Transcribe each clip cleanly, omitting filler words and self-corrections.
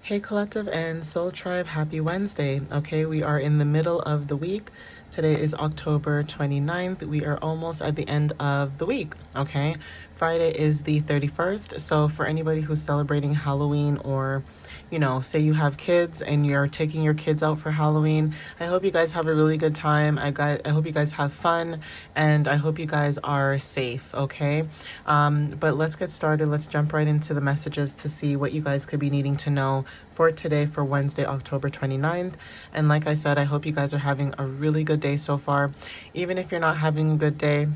Hey Collective and Soul Tribe, happy Wednesday. Okay, we are in the middle of the week. Today is October 29th. We are almost at the end of the week. Okay, Friday is the 31st. So for anybody who's celebrating Halloween, or say you have kids and you're taking your kids out for Halloween, I hope you guys have a really good time. I hope you guys have fun, and I hope you guys are safe. Okay, but let's get started. Let's jump right into the messages to see what you guys could be needing to know for today, for Wednesday, October 29th. And like I said, I hope you guys are having a really good day so far. Even if you're not having a good day,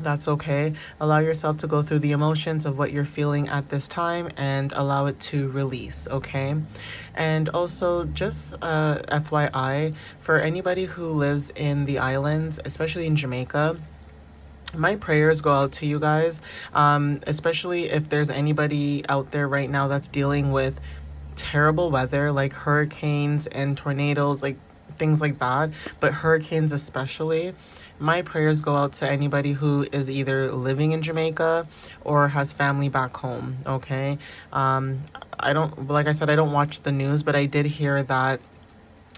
that's okay. Allow yourself to go through the emotions of what you're feeling at this time and allow it to release, okay? And also, just FYI, for anybody who lives in the islands, especially in Jamaica, my prayers go out to you guys, especially if there's anybody out there right now that's dealing with terrible weather, like hurricanes and tornadoes, like things like that, but hurricanes especially. My prayers go out to anybody who is either living in Jamaica or has family back home, okay? I don't, like I said, I don't watch the news, but I did hear that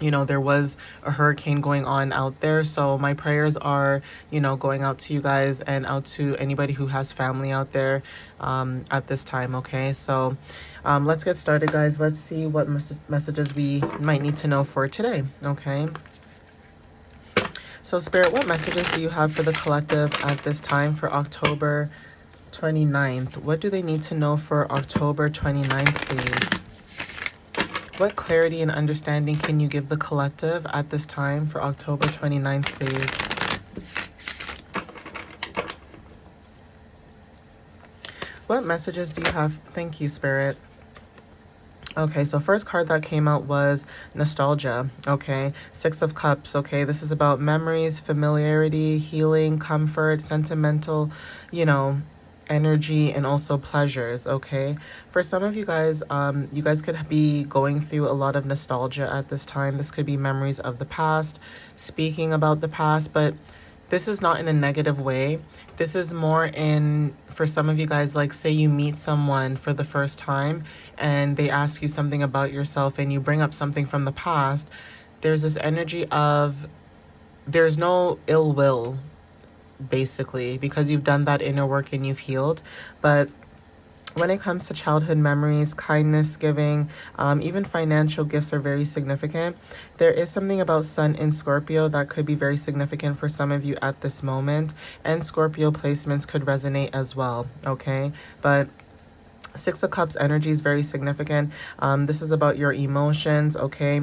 there was a hurricane going on out there. So my prayers are, going out to you guys and out to anybody who has family out there at this time, okay? So let's get started, guys. Let's see what messages we might need to know for today, okay? So Spirit, what messages do you have for the collective at this time for October 29th? What do they need to know for October 29th, please? What clarity and understanding can you give the collective at this time for October 29th, please? What messages do you have? Thank you, Spirit. Okay, so first card that came out was nostalgia, okay? Six of Cups, okay? This is about memories, familiarity, healing, comfort, sentimental, energy, and also pleasures, okay? For some of you guys, you guys could be going through a lot of nostalgia at this time. This could be memories of the past, speaking about the past, but this is not in a negative way. This is more in, for some of you guys, like say you meet someone for the first time and they ask you something about yourself and you bring up something from the past. There's this energy of, there's no ill will, basically, because you've done that inner work and you've healed. But when it comes to childhood memories, kindness giving, even financial gifts are very significant. There is something about Sun in Scorpio that could be very significant for some of you at this moment. And Scorpio placements could resonate as well, okay? But Six of Cups energy is very significant. This is about your emotions, okay?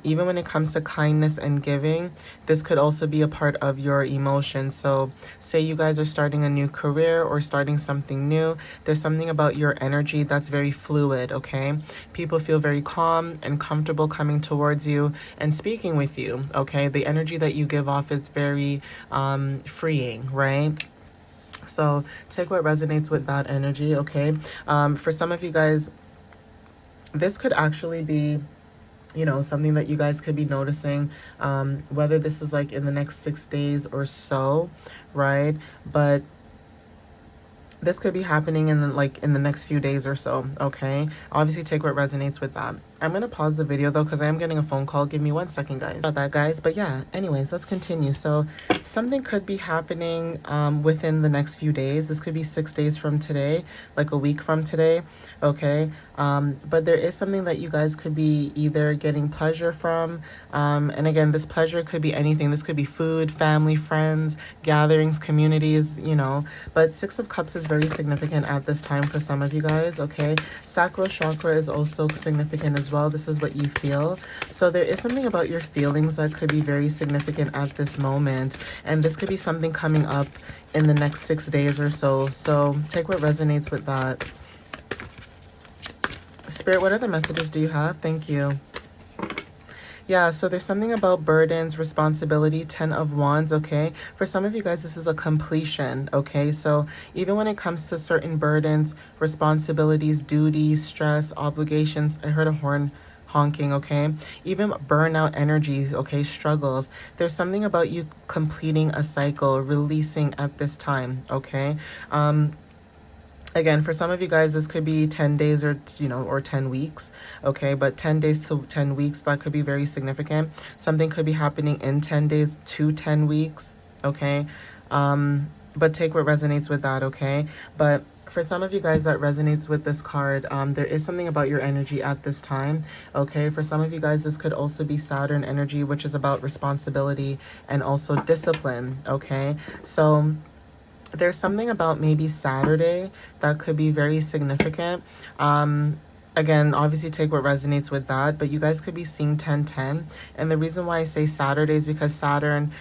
Even when it comes to kindness and giving, this could also be a part of your emotions. So say you guys are starting a new career or starting something new. There's something about your energy that's very fluid, okay? People feel very calm and comfortable coming towards you and speaking with you, okay? The energy that you give off is very freeing, right? So take what resonates with that energy, okay? For some of you guys, this could actually be, something that you guys could be noticing, whether this is like in the next 6 days or so, right? But this could be happening in the next few days or so, okay? Obviously take what resonates with that. I'm going to pause the video though, because I am getting a phone call. Give me 1 second, guys. About that, guys. But yeah, anyways, let's continue. So something could be happening within the next few days. This could be 6 days from today, like a week from today, okay? But there is something that you guys could be either getting pleasure from. And again, this pleasure could be anything. This could be food, family, friends, gatherings, communities, But Six of Cups is very significant at this time for some of you guys, okay? Sacral chakra is also significant as well. This is what you feel. So there is something about your feelings that could be very significant at this moment. And this could be something coming up in the next 6 days or so. So take what resonates with that. Spirit, what other messages do you have? Thank you. Yeah, so there's something about burdens, responsibility, 10 of Wands, okay? For some of you guys, this is a completion, okay? So even when it comes to certain burdens, responsibilities, duties, stress, obligations, I heard a horn honking, okay? Even burnout energies, okay? Struggles. There's something about you completing a cycle, releasing at this time, okay? Again, for some of you guys, this could be 10 days or, or 10 weeks. Okay. But 10 days to 10 weeks, that could be very significant. Something could be happening in 10 days to 10 weeks. Okay. But take what resonates with that. Okay. But for some of you guys that resonates with this card, there is something about your energy at this time. Okay. For some of you guys, this could also be Saturn energy, which is about responsibility and also discipline. Okay. So there's something about maybe Saturday that could be very significant. Again, obviously take what resonates with that, but you guys could be seeing 1010. And the reason why I say Saturday is because Saturn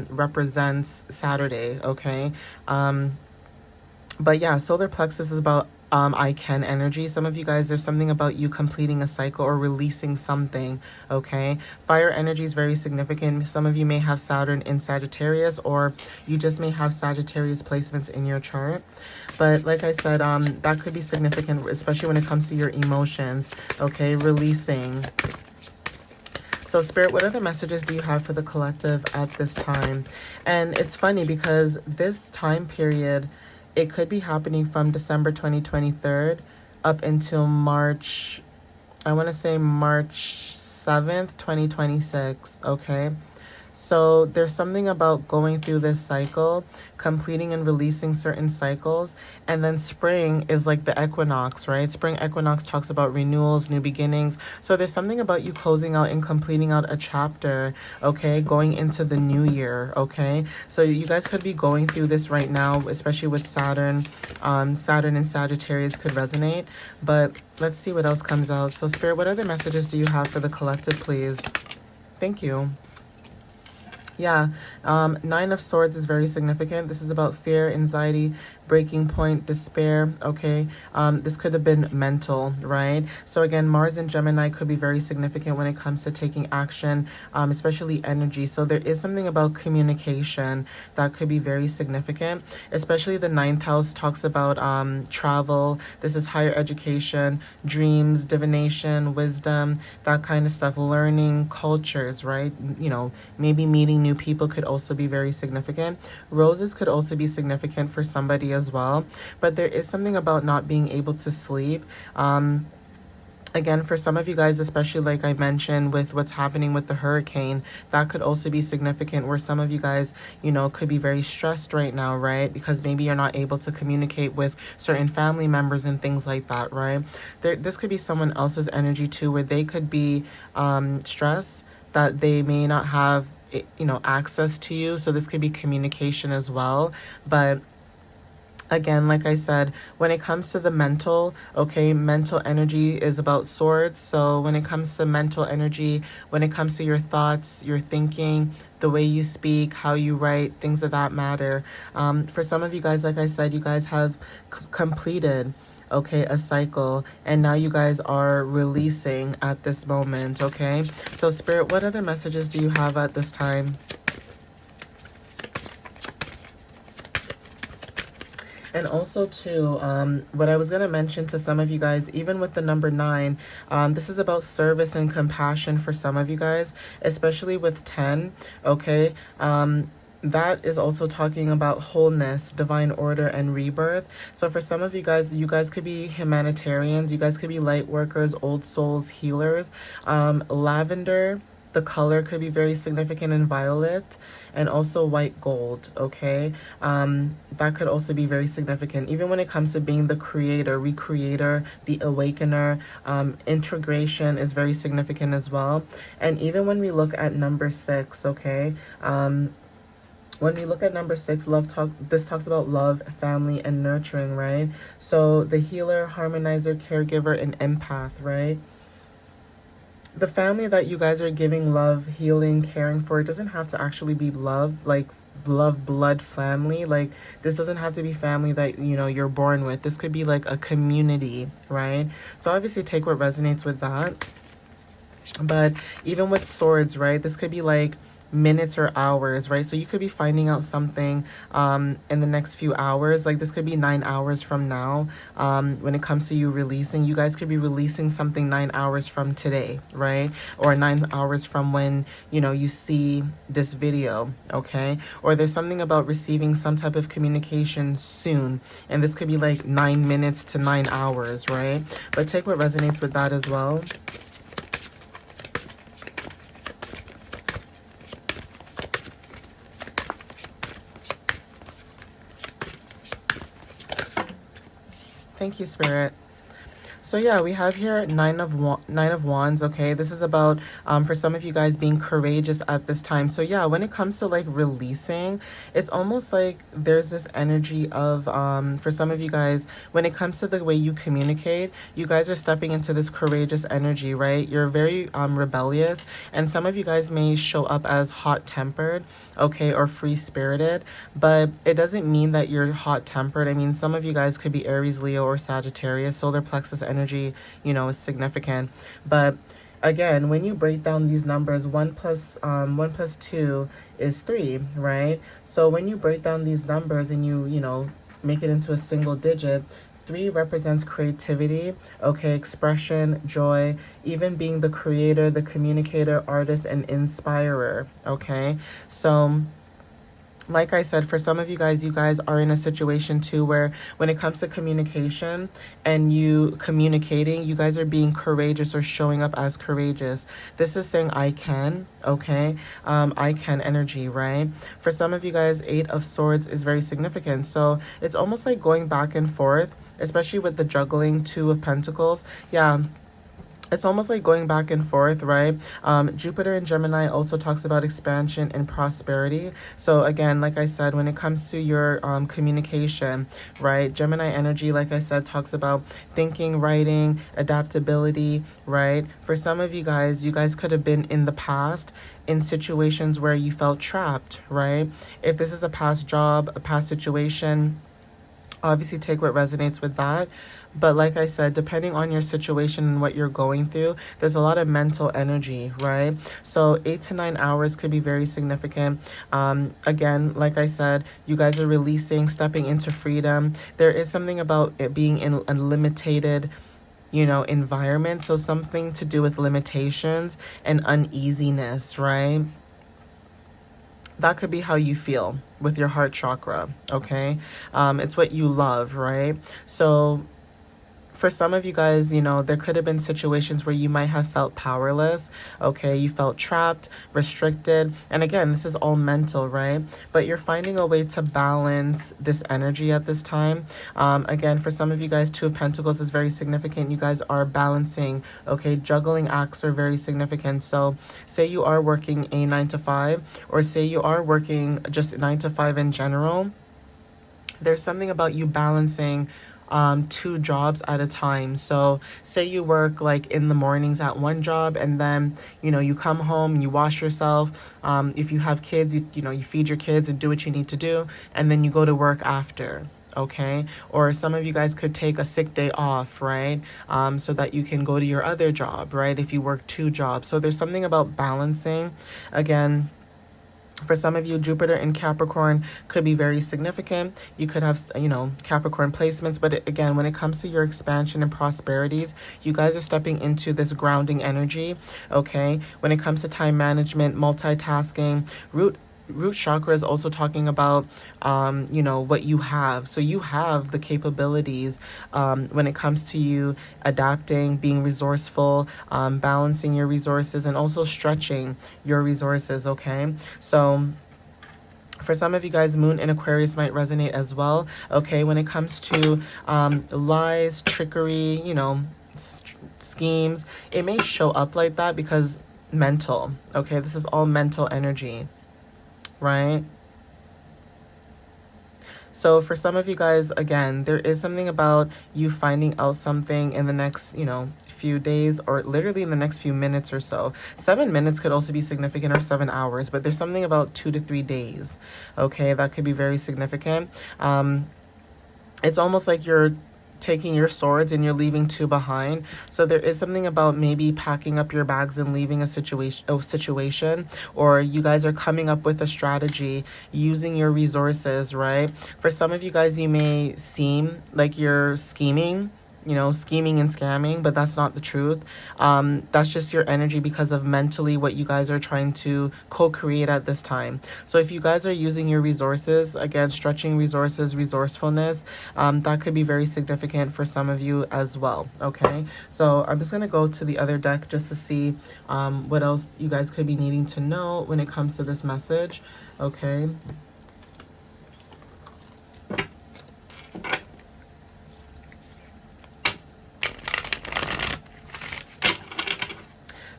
represents Saturday, okay? But yeah, solar plexus is about I can energy. Some of you guys, there's something about you completing a cycle or releasing something, okay? Fire energy is very significant. Some of you may have Saturn in Sagittarius, or you just may have Sagittarius placements in your chart. But like I said, that could be significant, especially when it comes to your emotions, okay? Releasing. So Spirit, what other messages do you have for the collective at this time? And it's funny because this time period, it could be happening from December 2023 up until March, I want to say March 7th, 2026, okay? So there's something about going through this cycle, completing and releasing certain cycles, and then spring is like the equinox, right? Spring equinox talks about renewals, new beginnings. So there's something about you closing out and completing out a chapter, okay? Going into the new year, okay? So you guys could be going through this right now, especially with Saturn. Saturn and Sagittarius could resonate, but let's see what else comes out. So Spirit, what other messages do you have for the collective, please? Thank you. Yeah, Nine of Swords is very significant. This is about fear, anxiety, breaking point, despair, okay? This could have been mental, right? So again, Mars and Gemini could be very significant when it comes to taking action, especially energy. So there is something about communication that could be very significant, especially the ninth house talks about travel. This is higher education, dreams, divination, wisdom, that kind of stuff, learning, cultures, right? You know, maybe meeting new people could also be very significant. Roses could also be significant for somebody as well, but there is something about not being able to sleep. Again, for some of you guys, especially like I mentioned with what's happening with the hurricane, that could also be significant where some of you guys, you know, could be very stressed right now, right? Because maybe you're not able to communicate with certain family members and things like that, right? This could be someone else's energy too, where they could be stressed that they may not have, you know, access to you. So this could be communication as well. But again, like I said, when it comes to the mental, okay, mental energy is about swords. So when it comes to mental energy, when it comes to your thoughts, your thinking, the way you speak, how you write, things of that matter. For some of you guys, like I said, you guys have completed, okay, a cycle, and now you guys are releasing at this moment, okay? So Spirit, what other messages do you have at this time? And also too, what I was going to mention to some of you guys, even with the number 9, this is about service and compassion for some of you guys, especially with 10, okay? That is also talking about wholeness, divine order, and rebirth. So for some of you guys could be humanitarians, you guys could be light workers, old souls, healers. Lavender, the color could be very significant in violet, and also white gold, okay? That could also be very significant. Even when it comes to being the creator, recreator, the awakener, integration is very significant as well. And even when we look at number 6, okay? When we look at number 6, this talks about love, family, and nurturing, right? So the healer, harmonizer, caregiver, and empath, right? The family that you guys are giving love, healing, caring for, it doesn't have to actually be love, like love, blood family. Like, this doesn't have to be family that, you know, you're born with. This could be like a community, right? So obviously take what resonates with that. But even with swords, right, this could be like minutes or hours, right? So you could be finding out something in the next few hours. Like this could be 9 hours from now. When it comes to you releasing, you guys could be releasing something 9 hours from today, right? Or 9 hours from when, you know, you see this video, okay? Or there's something about receiving some type of communication soon. And this could be like 9 minutes to 9 hours, right? But take what resonates with that as well. Thank you, Spirit. So yeah, we have here Nine of Wands. Okay, this is about for some of you guys being courageous at this time. So yeah, when it comes to like releasing, it's almost like there's this energy of for some of you guys, when it comes to the way you communicate, you guys are stepping into this courageous energy, right? You're very rebellious, and some of you guys may show up as hot-tempered, okay, or free-spirited, but it doesn't mean that you're hot-tempered. I mean, some of you guys could be Aries, Leo, or Sagittarius. Solar plexus energy, you know, is significant. But again, when you break down these numbers, 1 plus 2 is 3, right? So when you break down these numbers and you know, make it into a single digit, 3 represents creativity, okay, expression, joy, even being the creator, the communicator, artist, and inspirer, okay? So like I said, for some of you guys are in a situation too where when it comes to communication and you communicating, you guys are being courageous or showing up as courageous. This is saying I can, okay? I can energy, right? For some of you guys, 8 of Swords is very significant. So it's almost like going back and forth, especially with the juggling 2 of Pentacles. Yeah, it's almost like going back and forth, right? Jupiter in Gemini also talks about expansion and prosperity. So again, like I said, when it comes to your communication, right? Gemini energy, like I said, talks about thinking, writing, adaptability, right? For some of you guys could have been in the past in situations where you felt trapped, right? If this is a past job, a past situation, obviously take what resonates with that. But like I said, depending on your situation and what you're going through, there's a lot of mental energy, right? So 8 to 9 hours could be very significant. Again, like I said, you guys are releasing, stepping into freedom. There is something about it being in a limited, you know, environment. So something to do with limitations and uneasiness, right? That could be how you feel with your heart chakra, okay? It's what you love, right? So for some of you guys, you know, there could have been situations where you might have felt powerless, okay? You felt trapped, restricted. And again, this is all mental, right? But you're finding a way to balance this energy at this time. Again, for some of you guys, 2 of Pentacles is very significant. You guys are balancing, okay? Juggling acts are very significant. So say you are working a 9 to 5, or say you are working just 9 to 5 in general. There's something about you balancing 2 jobs at a time. So say you work like in the mornings at one job, and then, you know, you come home, you wash yourself. If you have kids, you know, you feed your kids and do what you need to do, and then you go to work after. Okay, or some of you guys could take a sick day off, right? So that you can go to your other job, right? If you work 2 jobs. So there's something about balancing. Again, for some of you, Jupiter in Capricorn could be very significant. You could have, you know, Capricorn placements. But again, when it comes to your expansion and prosperities, you guys are stepping into this grounding energy, okay? When it comes to time management, multitasking, root chakra is also talking about, you know, what you have. So you have the capabilities when it comes to you adapting, being resourceful, balancing your resources, and also stretching your resources, okay? So for some of you guys, Moon in Aquarius might resonate as well, okay? When it comes to lies, trickery, you know, schemes, it may show up like that because mental, okay? This is all mental energy, right? So for some of you guys, again, there is something about you finding out something in the next, you know, few days, or literally in the next few minutes or so. 7 minutes could also be significant, or 7 hours, but there's something about 2 to 3 days, okay? That could be very significant. It's almost like you're taking your swords and you're leaving two behind. So there is something about maybe packing up your bags and leaving a situation, or you guys are coming up with a strategy using your resources, right? For some of you guys, you may seem like you're scheming, scheming and scamming, but that's not the truth. That's just your energy because of mentally what you guys are trying to co-create at this time. So if you guys are using your resources, again, stretching resources, resourcefulness, that could be very significant for some of you as well, okay? So I'm just going to go to the other deck just to see what else you guys could be needing to know when it comes to this message, okay?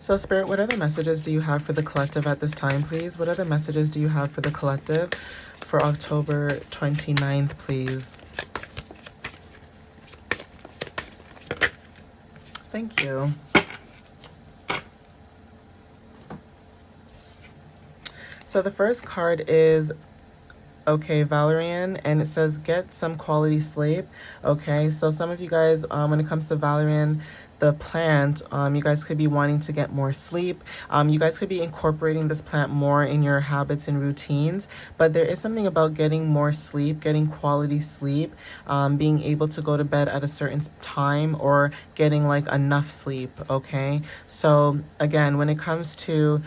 So Spirit, what other messages do you have for the collective at this time, please? What other messages do you have for the collective for October 29th, please? Thank you. So the first card is, okay, Valerian, and it says get some quality sleep. Okay, so some of you guys, when it comes to Valerian, the plant, you guys could be wanting to get more sleep. You guys could be incorporating this plant more in your habits and routines, but there is something about getting more sleep, getting quality sleep, being able to go to bed at a certain time, or getting like enough sleep, okay? So again, when it comes to,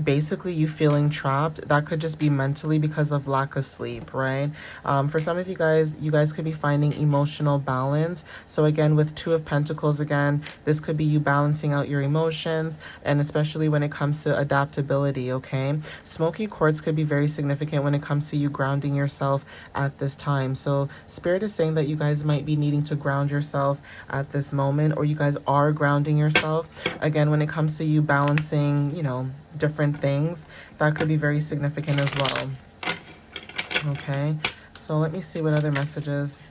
basically you feeling trapped, that could just be mentally because of lack of sleep, right? For some of you guys could be finding emotional balance. So again, with Two of Pentacles, again, this could be you balancing out your emotions, and especially when it comes to adaptability, okay? Smoky quartz could be very significant when it comes to you grounding yourself at this time. So Spirit is saying that you guys might be needing to ground yourself at this moment, or you guys are grounding yourself. Again, when it comes to you balancing, different things, that could be very significant as well. Okay, so let me see what other messages.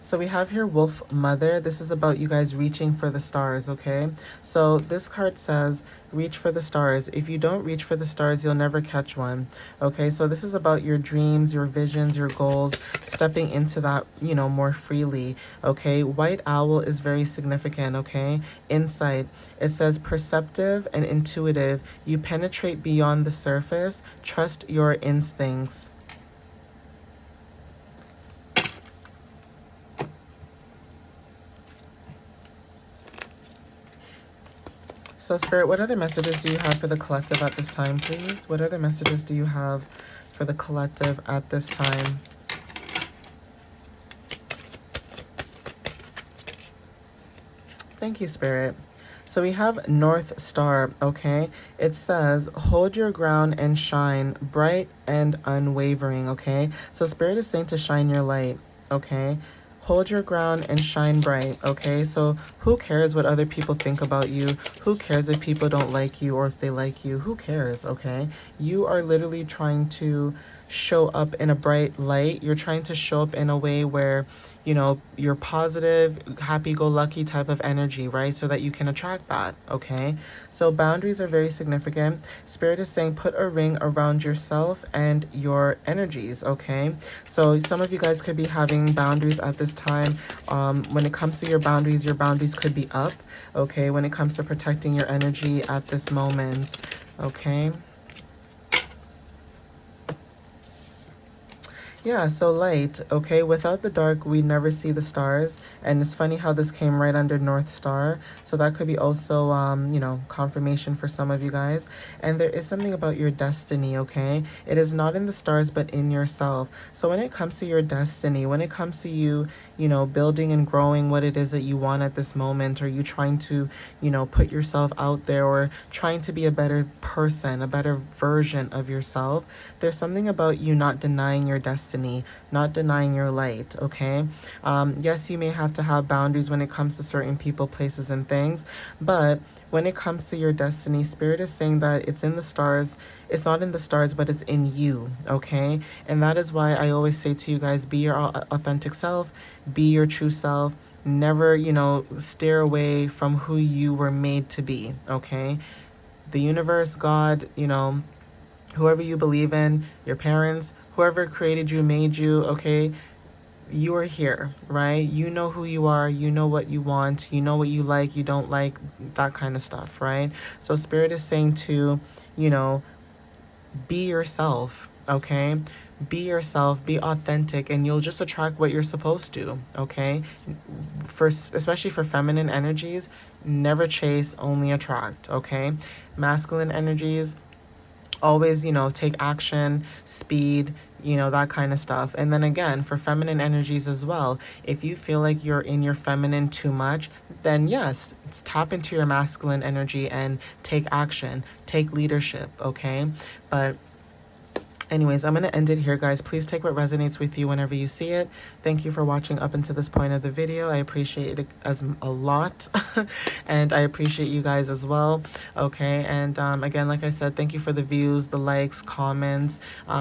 So we have here Wolf Mother. This is about you guys reaching for the stars, okay? So this card says, reach for the stars. If you don't reach for the stars, you'll never catch one, okay? So this is about your dreams, your visions, your goals, stepping into that, more freely, okay? White Owl is very significant, okay? Insight. It says perceptive and intuitive. You penetrate beyond the surface. Trust your instincts. So Spirit, what other messages do you have for the collective at this time, please? What other messages do you have for the collective at this time? Thank you, Spirit. So we have North Star, okay? It says, hold your ground and shine, bright and unwavering, okay? So Spirit is saying to shine your light, okay? Hold your ground and shine bright, okay? So who cares what other people think about you? Who cares if people don't like you or if they like you? Who cares, okay? You are literally trying to show up in a bright light. You're trying to show up in a way where, you're positive, happy-go-lucky type of energy, right? So that you can attract that, okay? So boundaries are very significant. Spirit is saying put a ring around yourself and your energies, okay? So some of you guys could be having boundaries at this time. When it comes to your boundaries could be up, okay? When it comes to protecting your energy at this moment, okay? Yeah, so light, okay? Without the dark, we never see the stars. And it's funny how this came right under North Star. So that could be also, confirmation for some of you guys. And there is something about your destiny, okay? It is not in the stars, but in yourself. So when it comes to your destiny, when it comes to you, building and growing what it is that you want at this moment, or you trying to, put yourself out there, or trying to be a better person, a better version of yourself, there's something about you not denying your destiny, not denying your light, okay? Yes, you may have to have boundaries when it comes to certain people, places, and things, but when it comes to your destiny, Spirit is saying that it's in the stars. It's not in the stars, but it's in you, okay? And that is why I always say to you guys, be your authentic self, be your true self. Never, steer away from who you were made to be, okay? The universe, God, whoever you believe in, your parents, whoever created you, made you, okay? you are here, right? You know who you are, you know what you want, you know what you like, you don't like, that kind of stuff, right? So Spirit is saying to, you know, be yourself, okay? Be yourself, be authentic, and you'll just attract what you're supposed to, okay? Especially for feminine energies, never chase, only attract, okay? Masculine energies, always, you know, take action, speed, you know, that kind of stuff. And then again, for feminine energies as well, if you feel like you're in your feminine too much, then yes, tap into your masculine energy and take action, take leadership, okay? But anyways, I'm going to end it here, guys. Please take what resonates with you whenever you see it. Thank you for watching up until this point of the video. I appreciate it as a lot. And I appreciate you guys as well. Okay. And again, like I said, thank you for the views, the likes, comments.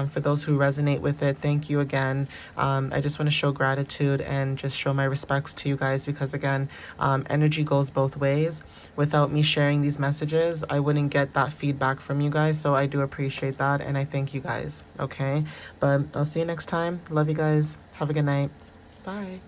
For those who resonate with it, thank you again. I just want to show gratitude and just show my respects to you guys because, again, energy goes both ways. Without me sharing these messages, I wouldn't get that feedback from you guys. So I do appreciate that. And I thank you guys. Okay. But I'll see you next time. Love you guys. Have a good night. Bye.